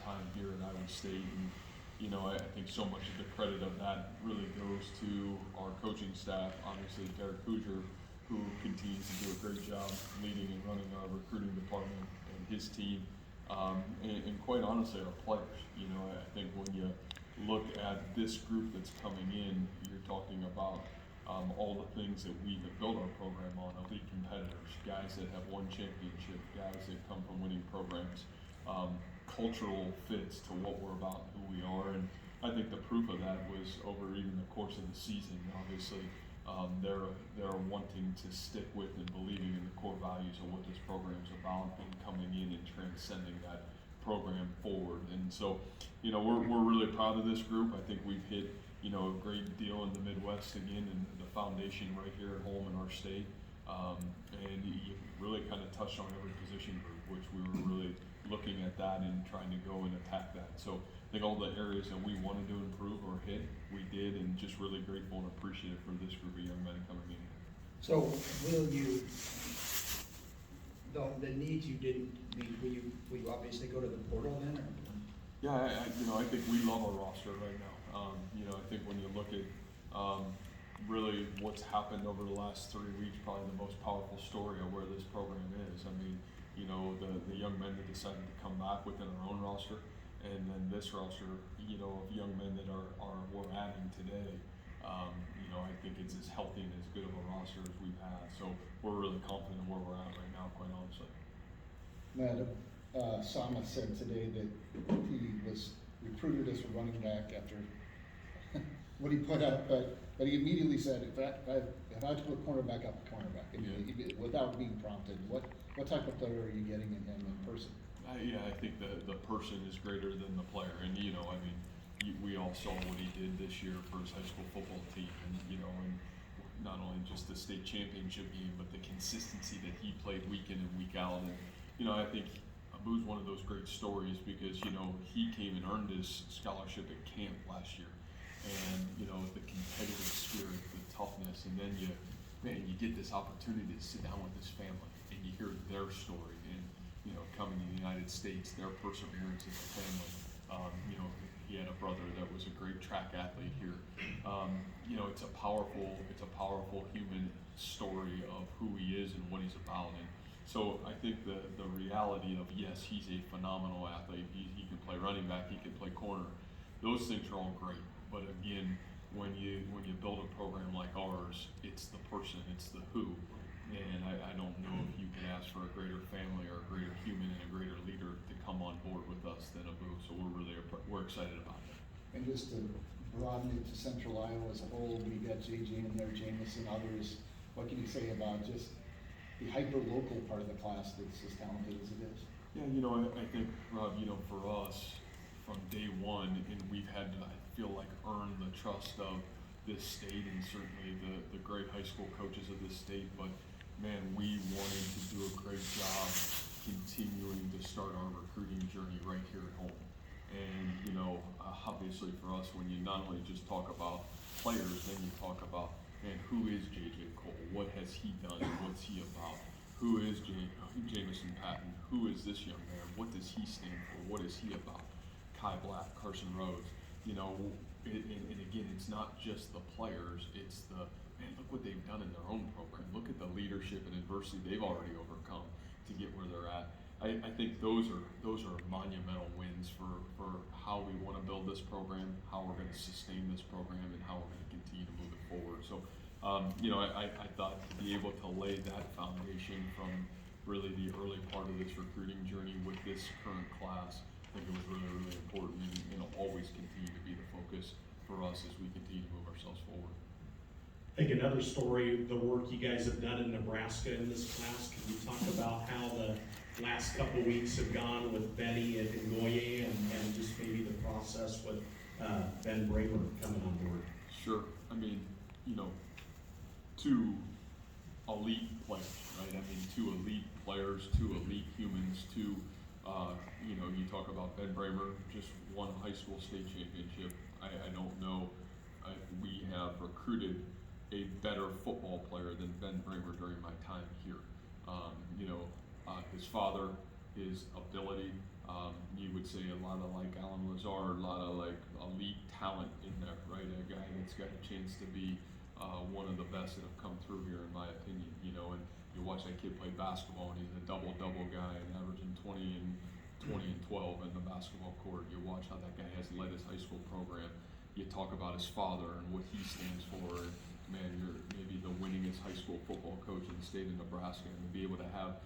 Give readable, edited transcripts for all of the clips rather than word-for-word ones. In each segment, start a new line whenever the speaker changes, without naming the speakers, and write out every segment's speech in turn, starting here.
time here at Iowa State, and I think so much of the credit of that really goes to our coaching staff. Obviously, Derek Hoosier, who continues to do a great job leading and running our recruiting department, and his team, and quite honestly, our players. I think when you look at this group that's coming in, you're talking about all the things that we have built our program on: elite competitors, guys that have won championship, guys that come from winning programs. Cultural fits to what we're about, who we are, and I think the proof of that was over even the course of the season. Obviously, they're wanting to stick with and believing in the core values of what this program's about, and coming in and transcending that program forward. And so, we're really proud of this group. I think we've hit a great deal in the Midwest again, and the foundation right here at home in our state. And you really kind of touched on every position group, which we were really looking at that and trying to go and attack that. So I think all the areas that we wanted to improve or hit, we did, and just really grateful and appreciative for this group of young men coming in.
So will you, the needs you didn't meet, will you obviously go to the portal then? Or?
Yeah, I think we love our roster right now. I think when you look at really what's happened over the last 3 weeks, probably the most powerful story of where this program is. I mean, the young men that decided to come back within our own roster, and then this roster, of young men that we're adding today. I think it's as healthy and as good of a roster as we've had. So we're really confident in where we're at right now, quite honestly.
Matt, Sama said today that he was recruited as a running back after what he put up, but he immediately said, if I put cornerback, I'll put cornerback, without being prompted. What type of player are you getting in him in person?
I think the person is greater than the player, and we all saw what he did this year for his high school football team, and and not only just the state championship game, but the consistency that he played week in and week out. And I think Abu's one of those great stories because he came and earned his scholarship at camp last year, and the competitive spirit, the toughness, and then you get this opportunity to sit down with his family and you hear their story, and coming to the United States, their perseverance as a family. He had a brother that was a great track athlete here. It's a powerful human story of who he is and what he's about. And so I think the reality of, yes, he's a phenomenal athlete. He can play running back, he can play corner. Those things are all great. But again, when you build a program like ours, it's the person, it's the who. And I don't know if you could ask for a greater family or a greater human and a greater leader to come on board with us than Abu. So we're excited about that.
And just to broaden it to Central Iowa as a whole, we got JJ in there, Jamison, others. What can you say about just the hyper-local part of the class that's as talented as it is?
Yeah, I think, Rob, for us, from day one, and we've had to, I feel like, earn the trust of this state and certainly the great high school coaches of this state, but man, we wanted to do a great job continuing to start our recruiting journey right here at home. And obviously for us, when you not only just talk about players, then you talk about, man, who is JJ Cole? What has he done? What's he about? Who is Jamison Patton? Who is this young man? What does he stand for? What is he about? Kai Black, Carson Rhodes. And again, it's not just the players, it's man, look what they've done in their own program. Look at the leadership and adversity they've already overcome to get where they're at. I think those are monumental wins for how we want to build this program, how we're going to sustain this program, and how we're going to continue to move it forward. So, I thought to be able to lay that foundation from really the early part of this recruiting journey with this current class, I think it was really, really important, and it'll always continue to be the focus for us as we continue to move ourselves forward.
I think another story, the work you guys have done in Nebraska in this class. Can you talk about how the last couple of weeks have gone with Benny and Goye, and just maybe the process with Ben Braymer coming on board?
Sure. I mean, two elite players, right? I mean, two elite players, two elite humans, you talk about Ben Braymer, just won a high school state championship. I don't know if we have recruited a better football player than Ben Braymer during my time here. His father, his ability, you would say a lot of like Alan Lazard, a lot of like elite talent in there, right? A guy that's got a chance to be one of the best that have come through here, in my opinion. You know, and you watch that kid play basketball, and he's a double-double guy, and averaging 20 and 12 in the basketball court. You watch how that guy has led his high school program. You talk about his father and what he stands for, and man, you're maybe the winningest high school football coach in the state of Nebraska, and to be able to have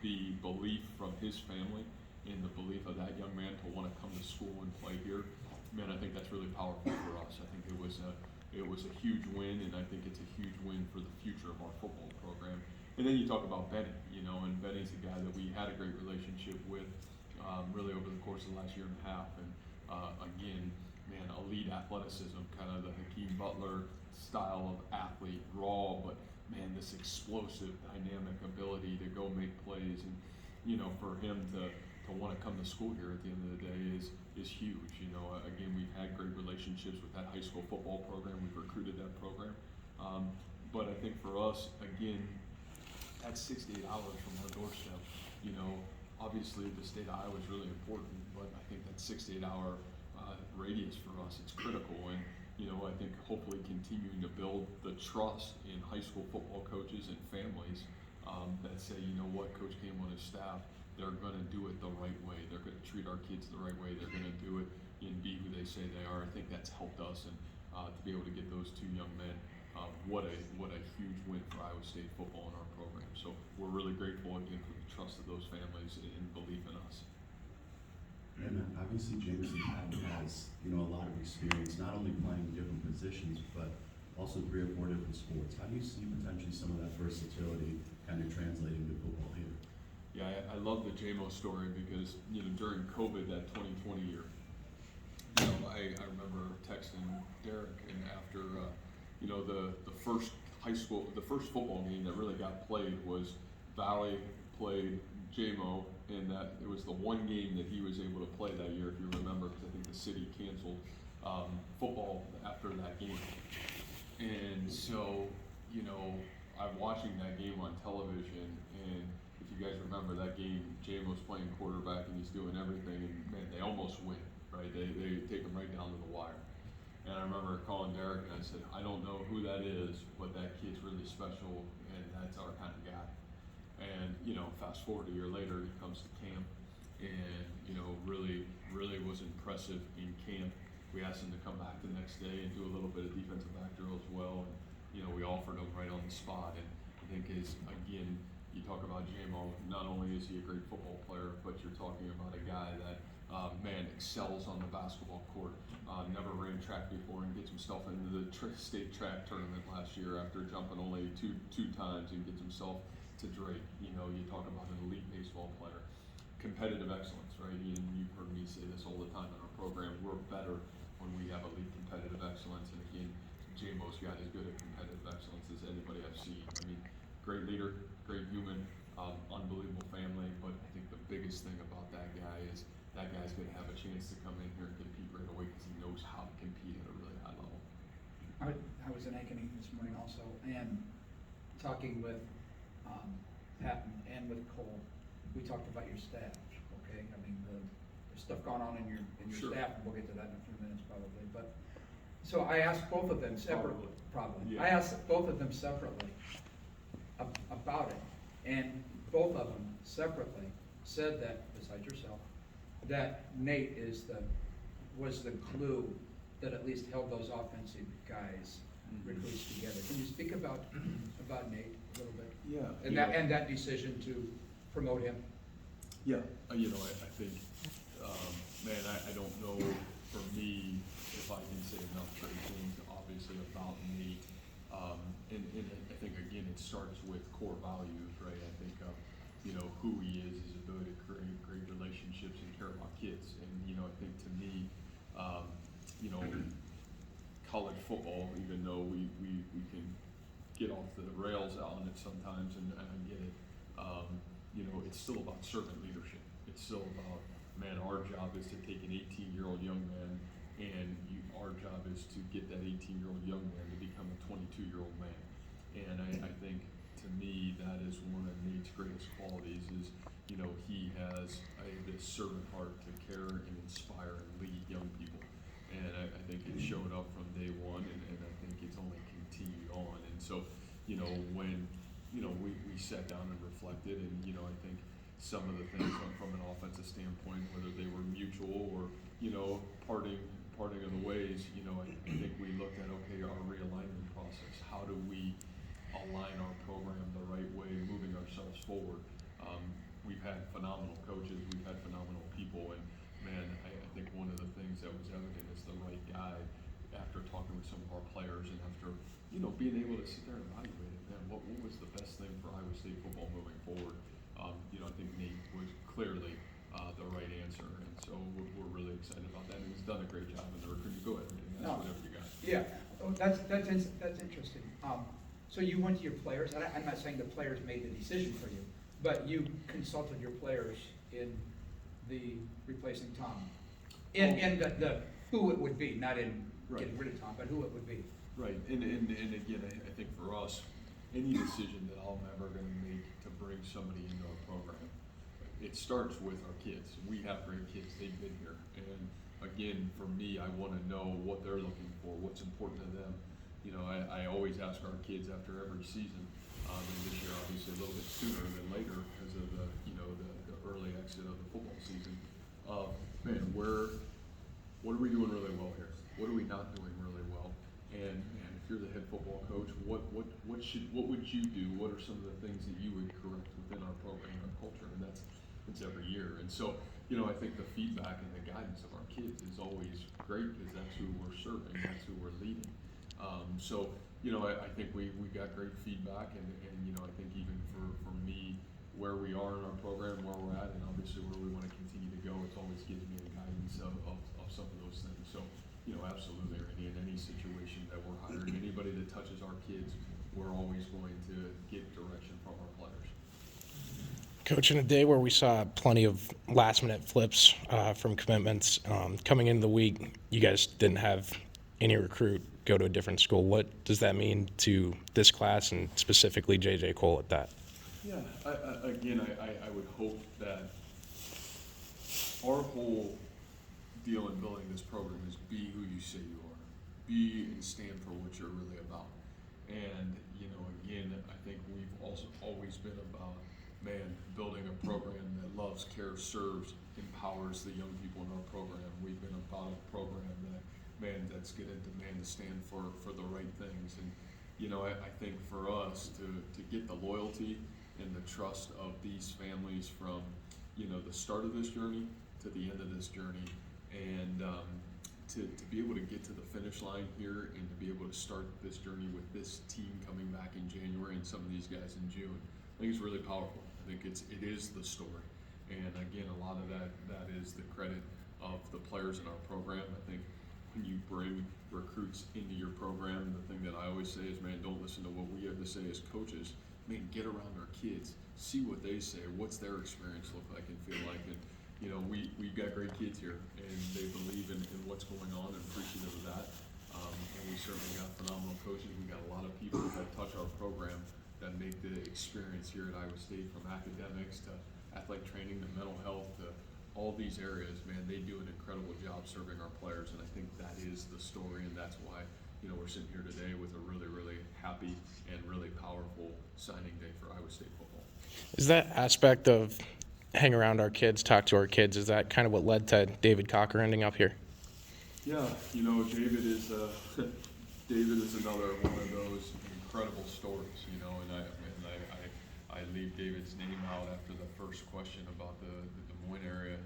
the belief from his family and the belief of that young man to want to come to school and play here, man, I think that's really powerful for us. I think it was a huge win, and I think it's a huge win for the future of our football program. And then you talk about Benny, you know, and Benny's a guy that we had a great relationship with really over the course of the last year and a half. And again, man, elite athleticism, kind of the Hakeem Butler style of athlete, raw, but man, this explosive, dynamic ability to go make plays. And, you know, for him to want to come to school here at the end of the day is huge. You know, again, we've had great relationships with that high school football program. We've recruited that program. But I think for us, again, that's 68 hours from our doorstep. You know, obviously the state of Iowa is really important, but I think that 68-hour radius for us, it's critical. And, you know, I think hopefully continuing to build the trust in high school football coaches and families that say, you know what, Coach Campbell and his staff, they're going to do it the right way. They're going to treat our kids the right way. They're going to do it and be who they say they are. I think that's helped us, and to be able to get those two young men, what a huge win for Iowa State football in our program. So we're really grateful again for the trust of those families and belief in us.
And obviously Jameson Patton has, you know, a lot of experience, not only playing different positions, but also 3 or 4 different sports. How do you see potentially some of that versatility kind of translating to football here?
Yeah, I love the JMO story because, you know, during COVID, that 2020 year, you know, I remember texting Derek, and after, you know, the first football game that really got played was Valley played JMO, and that it was the one game that he was able to play that year, if you remember, because I think the city canceled football after that game. And so, you know, I'm watching that game on television, and if you guys remember that game, JMO's playing quarterback and he's doing everything, and man, they almost win, right? They take him right down to the wire. And I remember calling Derek and I said, I don't know who that is, but that kid's really special, and that's our kind of guy. And, you know, fast forward a year later, he comes to camp, and, you know, really was impressive in camp. We asked him to come back the next day and do a little bit of defensive back drill as well. And, you know, we offered him right on the spot. And I think again, you talk about JMO, not only is he a great football player, but you're talking about a guy that, man, excels on the basketball court. Never ran track before and gets himself into the state track tournament last year after jumping only two times, and gets himself to Drake. You know, you talk about an elite baseball player. Competitive excellence, right? And you've heard me say this all the time in our program. We're better when we have elite competitive excellence. And again, JMO's got as good at competitive excellence as anybody I've seen. I mean, great leader, great human, unbelievable family. But I think the biggest thing about that guy is that guy's going to have a chance to come in here and compete right away because he knows how to compete at a really high level.
I was in Ankeny this morning also, and talking with Patton and with Cole, we talked about your staff, okay? I mean, there's stuff going on in your
Sure.
staff, and we'll get to that in a few minutes probably. But so I asked both of them separately, probably.
Yeah.
I asked both of them separately about it, and both of them separately said that, besides yourself, that Nate was the glue that at least held those offensive guys recruits together. Can you speak about Nate a little bit?
Yeah.
And that decision to promote him?
Yeah, you know, I think, man, I don't know for me if I can say enough great things, obviously, about Nate. And I think, again, it starts with core values, right? I think, you know, who he is, his ability to create great relationships and care about kids. And, you know, I think to me, you know, college football, even though we can get off the rails on it sometimes, and I get it, you know, it's still about servant leadership. It's still about, man, our job is to take an 18-year-old young man, and our job is to get that 18-year-old young man to become a 22-year-old man. And I think, to me, that is one of Nate's greatest qualities is, you know, he has this servant heart to care inspire and lead young people. And I think it showed up from day one, and I think it's only continued on. And so, when, we sat down and reflected, and, I think some of the things from an offensive standpoint, whether they were mutual or, parting of the ways, I think we looked at, okay, our realignment process, how do we align our program the right way, moving ourselves forward? We've had phenomenal coaches, we've had phenomenal people, and man, I think one of the things that was evident is the right guy after talking with some of our players and after, being able to sit there and evaluate it, man, what was the best thing for Iowa State football moving forward? I think Nate was clearly the right answer, and so we're really excited about that, and he's done a great job in the recruiting. Go ahead, and that's whatever you got.
Yeah, that's interesting. So you went to your players, and I'm not saying the players made the decision for you, but you consulted your players in the replacing Tom. In the who it would be, not in getting rid of Tom, but who it would be.
Right, and again, I think for us, any decision that I'm ever gonna make to bring somebody into our program, it starts with our kids. We have great kids, they've been here, and again, for me, I wanna know what they're looking for, what's important to them. I always ask our kids after every season, and this year obviously a little bit sooner than later because of the early exit of the football season. Man, what are we doing really well here? What are we not doing really well? And if you're the head football coach, what would you do? What are some of the things that you would correct within our program, our culture? And it's every year. And so, I think the feedback and the guidance of our kids is always great because that's who we're serving, that's who we're leading. I think we got great feedback, and I think even for me, where we are in our program, where we're at, and obviously where we want to continue to go, it always gives me the guidance of some of those things. So, absolutely, Randy, in any situation that we're hiring, anybody that touches our kids, we're always going to get direction from our players.
Coach, in a day where we saw plenty of last-minute flips from commitments coming into the week, you guys didn't have any recruit go to a different school. What does that mean to this class and specifically J.J. Cole at that?
Yeah, I would hope that our whole deal in building this program is be who you say you are. Be and stand for what you're really about. And, again, I think we've also always been about, building a program that loves, cares, serves, empowers the young people in our program. We've been about a program that, that's going to demand to stand for the right things. And, I think for us to get the loyalty and the trust of these families from, the start of this journey to the end of this journey, and to be able to get to the finish line here and to be able to start this journey with this team coming back in January and some of these guys in June, I think it's really powerful. I think it is the story. And again, a lot of that is the credit of the players in our program. I think when you bring recruits into your program, the thing that I always say is, don't listen to what we have to say as coaches. Get around our kids, see what they say, what's their experience look like and feel like. And we've got great kids here, and they believe in what's going on and appreciative of that. And we certainly got phenomenal coaches. We got a lot of people that touch our program that make the experience here at Iowa State, from academics to athletic training to mental health to all these areas. They do an incredible job serving our players, and I think that is the story, and that's why we're sitting here today with a really, really happy and really powerful signing day for Iowa State football.
Is that aspect of hang around our kids, talk to our kids, is that kind of what led to David Cocker ending up here?
Yeah, David is another one of those incredible stories, and I leave David's name out after the first question about the Des Moines area,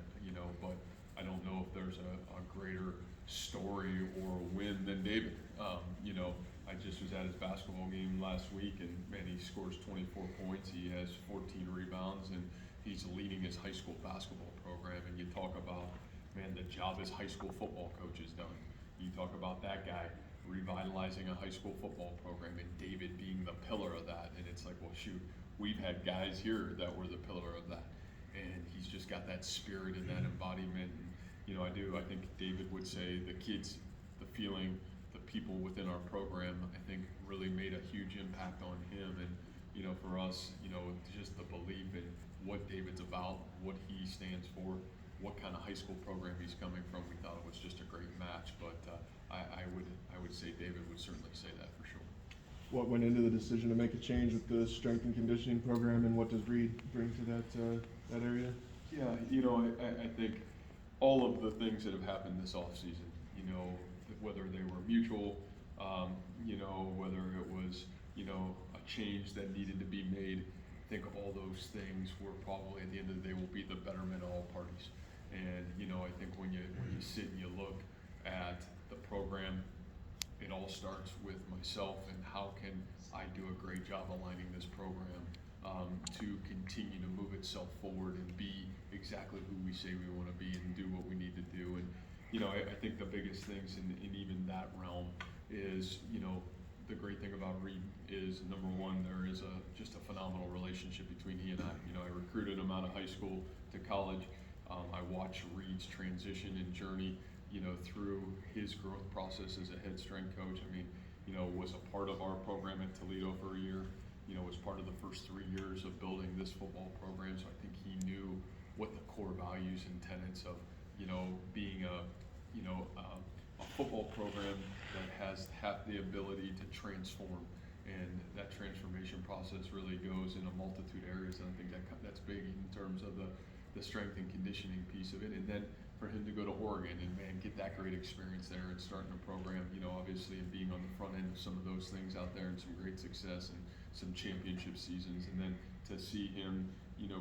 but I don't know if there's a greater story or win than David. I just was at his basketball game last week, and he scores 24 points, he has 14 rebounds, and he's leading his high school basketball program. And you talk about, the job his high school football coach has done. You talk about that guy revitalizing a high school football program, and David being the pillar of that. And it's like, well, shoot, we've had guys here that were the pillar of that. And he's just got that spirit and that embodiment. And, I think David would say the kids, the feeling, the people within our program, I think really made a huge impact on him. And, for us, just the belief in what David's about, what he stands for, what kind of high school program he's coming from, we thought it was just a great match. But I would say David would certainly say that for sure.
What went into the decision to make a change with the strength and conditioning program, and what does Reed bring to that area?
Yeah, I think all of the things that have happened this offseason, whether they were mutual, whether it was, a change that needed to be made, I think all those things were probably, at the end of the day, will be the betterment of all parties. And, I think when you sit and you look at the program, it all starts with myself and how can I do a great job aligning this program to continue to move itself forward and be exactly who we say we want to be and do what we need to do. And, I think the biggest things in even that realm is, the great thing about Reed is, number one, there is just a phenomenal relationship between he and I. I recruited him out of high school to college. I watched Reed's transition and journey, through his growth process as a head strength coach. I mean, was a part of our program at Toledo for a year, was part of the first 3 years of building this football program. So I think he knew what the core values and tenets of, being a football program that has the ability to transform. And that transformation process really goes in a multitude of areas. And I think that's big in terms of the strength and conditioning piece of it. And then for him to go to Oregon and, man, get that great experience there and starting a program, obviously, and being on the front end of some of those things out there and some great success and some championship seasons. And then to see him,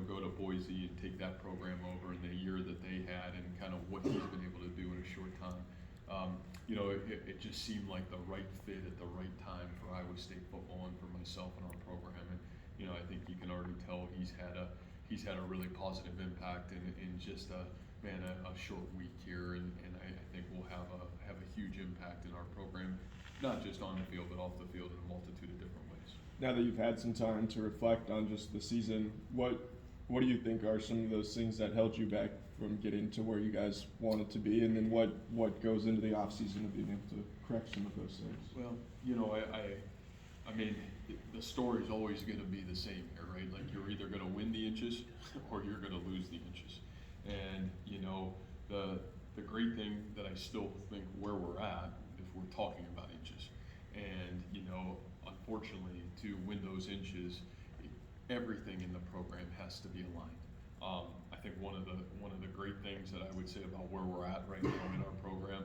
go to Boise and take that program over in the year that they had and kind of what he's been able to do in a short time. It just seemed like the right fit at the right time for Iowa State football and for myself and our program. And, I think you can already tell he's had a really positive impact in just a short week here, and I think we'll have a huge impact in our program, not just on the field, but off the field in a multitude of different ways.
Now that you've had some time to reflect on just the season, what do you think are some of those things that held you back from getting to where you guys wanted to be, and then what goes into the offseason of being able to correct some of those things?
Well, I mean, the story's always going to be the same here, right? Like, you're either going to win the inches or you're going to lose the inches. And, the great thing that I still think where we're at, if we're talking about inches, and, unfortunately, to win those inches, everything in the program has to be aligned. I think one of the great things that I would say about where we're at right now in our program,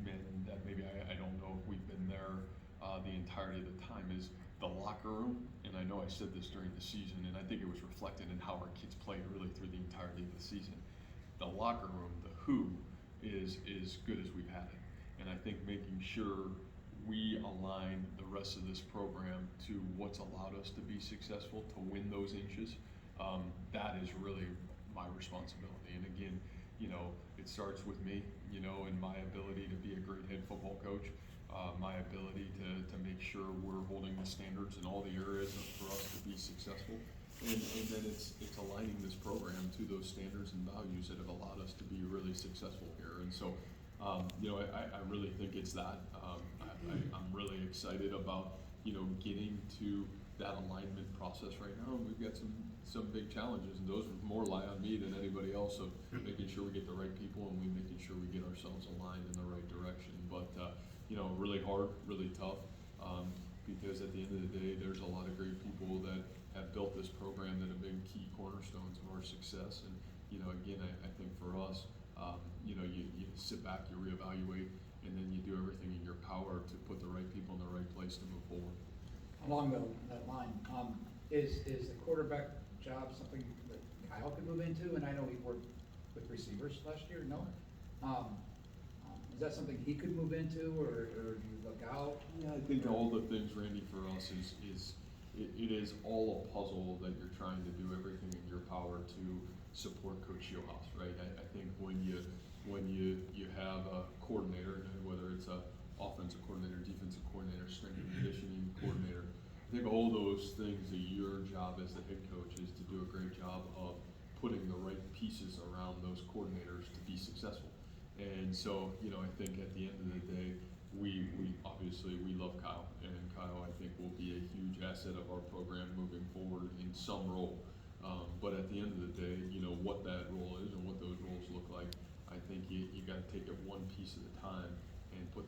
and that maybe I don't know if we've been there the entirety of the time, is the locker room. And I know I said this during the season, and I think it was reflected in how our kids played really through the entirety of the season. The locker room, the who, is good as we've had it. And I think making sure we align the rest of this program to what's allowed us to be successful, to win those inches, that is really my responsibility. And again, it starts with me, and my ability to be a great head football coach, my ability to make sure we're holding the standards in all the areas for us to be successful. And then it's aligning this program to those standards and values that have allowed us to be really successful here. And so, I really think it's that. I'm really excited about, getting to that alignment process right now. And we've got some big challenges, and those more lie on me than anybody else, of making sure we get the right people and making sure we get ourselves aligned in the right direction. But, really hard, really tough, because at the end of the day, there's a lot of great people that have built this program that have been key cornerstones of our success. And, again, I think for us, you sit back, you reevaluate, and then you do everything in your power to put the right people in the right place to move forward.
Along that line, is the quarterback job something that Kyle could move into? And I know he worked with receivers last year, no? Is that something he could move into, or do you look out?
Yeah, I think all the things, Randy, for us it is all a puzzle that you're trying to do everything in your power to support Coach Johaus, right? I think when you have a coordinator, whether it's a offensive coordinator, defensive coordinator, strength and conditioning coordinator, I think all those things, your job as the head coach is to do a great job of putting the right pieces around those coordinators to be successful. And so, I think at the end of the day, we obviously love Kyle, and Kyle, I think, will be a huge asset of our program moving forward in some role. But at the end of the day, you know, what that role is and what those roles look like, I think you gotta take it one piece at a time and put